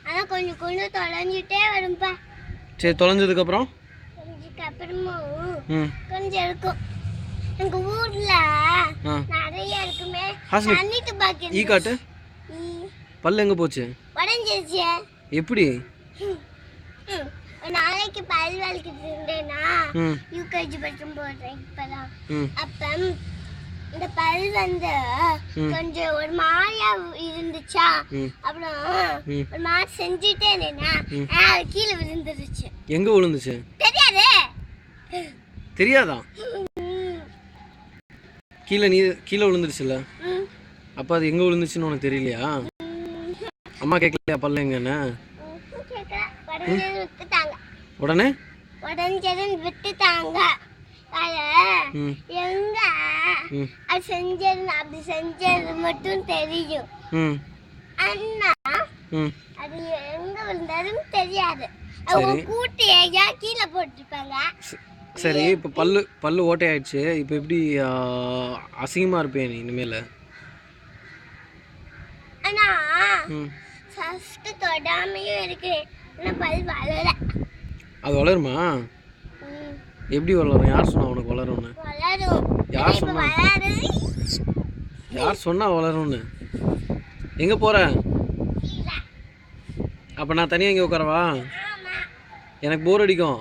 ஆனா கொஞ்சம் கொஞ்சம் தொலைஞ்சிட்டே வரும்பா. சரி, தொலைஞ்சதுக்கு அப்புறம் அப்புறமும் கொஞ்சம் இருக்கும். எங்க ஊர்ல நிறைய இருக்குமே. தண்ணிட்டு பாக்கி ஈ காட்டு. பல்லு எங்க போச்சு? உடஞ்சிருச்சு. எப்படி? நாளைக்கு பல் வலிக்கிட்டு இருந்தேன்னா யூகேஜி படிக்கும் போடுறேன் இப்பதான். அப்ப இந்த பல் வந்து கொஞ்சம் ஒரு மாதிரியா இருந்துச்சா, அப்புறம் ஒரு மாதிரி செஞ்சுட்டே இருந்தேன்னா கீழே விழுந்துருச்சு. எங்க விழுந்துச்சு? தெரியாது. தெரியாதா? கீழே விழுந்துருச்சுல்ல? அப்ப அது எங்க விழுந்துச்சுன்னு உனக்கு தெரியலையா? அம்மா கேட்கலையா பல்ல எங்கன்னு? உடனே விட்டுட்டாங்க. எங்க அது செஞ்சது அப்படி செஞ்சது மட்டும் தெரியும். அண்ணா அது எங்க விழுந்ததுன்னு தெரியாது. அவங்க கூட்டி ஐயா கீழே போட்டுருப்பாங்க. சரி, இப்போ பல்லு ஓட்டை ஆயிடுச்சு. இப்போ எப்படி அசிங்கமா இருப்பேன் நீ இனிமேல? அண்ணா ஃபர்ஸ்ட் தொடாமையும் இருக்கிறேன். ஆனால் பல் வளர. அது வளருமா? எப்படி வளரும்? யார் சொன்னா உனக்கு வளரும்னு? வளரும். யார் சொன்னா வளரும்னு? எங்க போற? அப்ப நான் தனியா இங்க உட்காரவா? எனக்கு போர் அடிக்கும்.